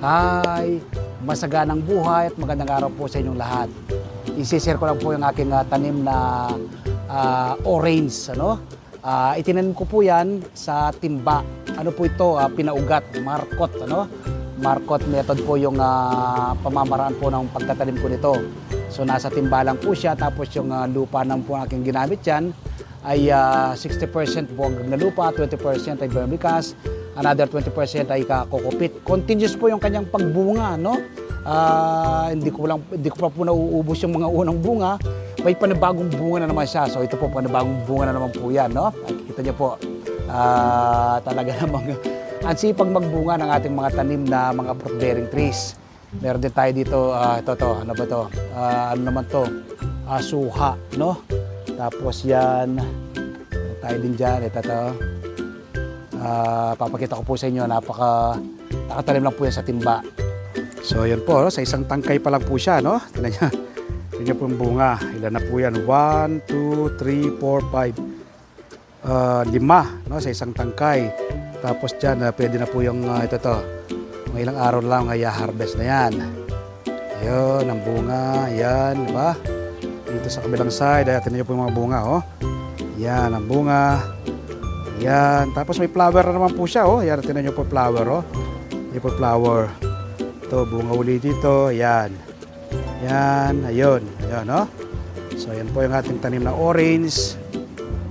Hi! Masaganang buhay at magandang araw po sa inyong lahat. I-share ko lang po yung aking tanim na orange. Itinanim ko po yan sa timba. Ano po ito? Pinaugat, markot. Markot method po yung pamamaraan po ng pagtatanim ko nito. So nasa timba lang po siya, tapos yung lupa naman po aking ginamit yan ay 60% buwag na lupa, 20% ay vermicast, another 20% ay kakukupit. Continuous po yung kanyang pagbunga, no? Hindi ko pa po nauubos yung mga unang bunga. May panibagong bunga na naman siya. So ito po, panibagong bunga na naman po yan, no? Kita niyo po, talaga namang ang sipag magbunga ng ating mga tanim na mga fruit-bearing trees. Meron din tayo dito, ano ba to? Ano naman to? Suha, no? Tapos yan, tayo din dyan, ito to. Papakita ko po sa inyo, nakatanim lang po yan sa timba. So yun po, no? Sa isang tangkay pa lang po siya, no? Tignan niyo po yung bunga. Ilan na po yan? 1, 2, 3, 4, 5, 5, no? Sa isang tangkay. Tapos dyan, pwede na po yung ito to. Mga ilang araw lang ay harvest na yan. Ayun, ang bunga. Yan, di ba? Dito sa kabilang side, tignan niyo po yung mga bunga, oh. Yan, ang bunga. Yan, tapos may flower na naman po siya, oh. Yan, tignan niyo po flower, oh. Yan po flower. Ito, bunga uli dito. Yan. Yan, ayun. Ayun, oh. So, yan po yung ating tanim na orange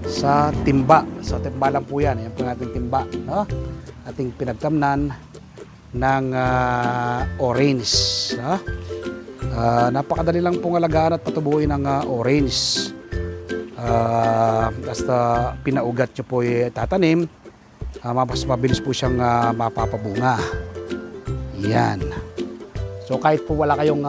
sa timba. So, timba lang po yan. Yan po yung ating timba, no? Ating pinagtamnan ng orange, no? Napakadali lang pong alagaan at patubuin ng orange. Basta pinaugat nyo po tatanim, mas mabilis po siyang mapapabunga. Yan. So kahit po wala kayong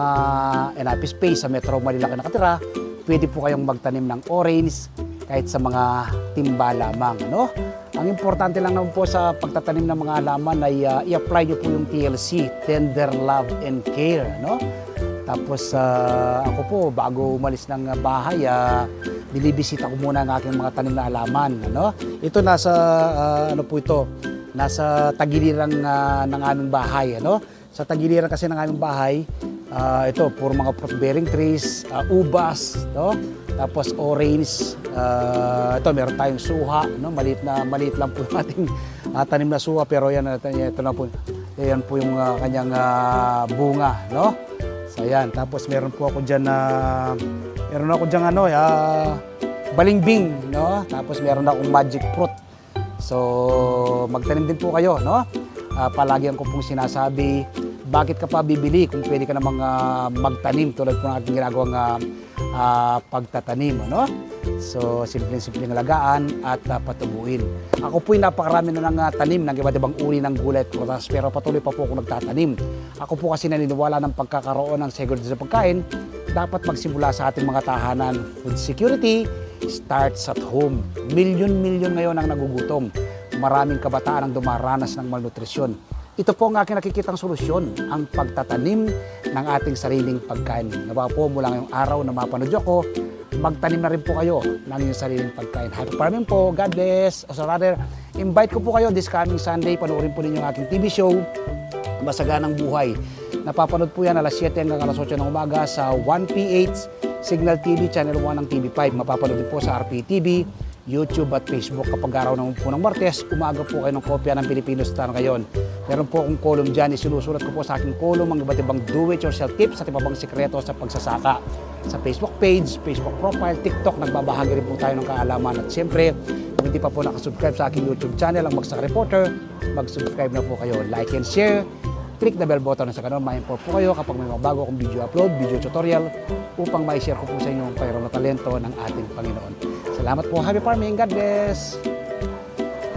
enough space sa Metro Manila kayo nakatira, pwede po kayong magtanim ng orange kahit sa mga timba lamang, no? Ang importante lang naman po sa pagtatanim ng mga halaman ay i-apply nyo po yung TLC, Tender Love and Care, no? Tapos ako po, bago umalis ng bahay, binibisita ko muna ang aking mga tanim na halaman, no? Ito nasa, ano po ito, nasa tagiliran ng aming bahay, ano? Sa tagiliran kasi ng aming bahay, ito, puro mga fruit-bearing trees, ubas, no? Tapos orange, ito meron tayong suha, no? Maliit lang po yung ating tanim na suha, pero yan, ito na po, yan po yung kanyang bunga, no? So yan, tapos meron po ako dyan balingbing, no? Tapos meron akong magic fruit. So magtanim din po kayo, no? Palagi ko pong sinasabi, bakit ka pa bibili kung pwede ka namang magtanim tulad po ng ating ginagawang pagtatanim, no? So simpleng-simpleng alagaan at patubuin. Ako po'y napakarami na ng tanim ng iba't ibang uri ng gulay at prutas, pero patuloy pa po ako nagtatanim. Ako po kasi naniniwala ng pagkakaroon ng seguridad sa pagkain, dapat magsimula sa ating mga tahanan. Food security starts at home. Milyon-milyon ngayon ang nagugutom. Maraming kabataan ang dumaranas ng malnutrisyon. Ito po ang aking nakikitang solusyon, ang pagtatanim ng ating sariling pagkain. Nawa po mula ngayong araw na mapanood ako, magtanim na rin po kayo ng inyong sariling pagkain. Happy farming po, God bless. So rather, invite ko po kayo this coming Sunday, panoorin po ninyo ang aking TV show, Masaganang Buhay. Napapanood po yan alas 7 hanggang alas 8 ng umaga sa 1PH Signal TV, Channel 1 ng TV5. Mapapanood din po sa RPTV, YouTube at Facebook. Kapag araw naman po ng Martes, umaga po kayo ng kopya ng Pilipino Star ngayon. Meron po akong column dyan, isinusulat ko po sa aking column ang iba't ibang do-it-yourself tips at ibang sikreto sa pagsasaka. Sa Facebook page, Facebook profile, TikTok, nagbabahagi rin po tayo ng kaalaman. At siyempre, kung hindi pa po nakasubscribe sa aking YouTube channel, ang Magsaka Reporter, mag-subscribe na po kayo. Like and share, click the bell button sa kanon, ma-inform po kayo kapag may mga bago akong video upload, video tutorial, upang ma-share ko po sa inyo ang mayroon na talento ng ating Panginoon. Salamat po, happy farming, God bless!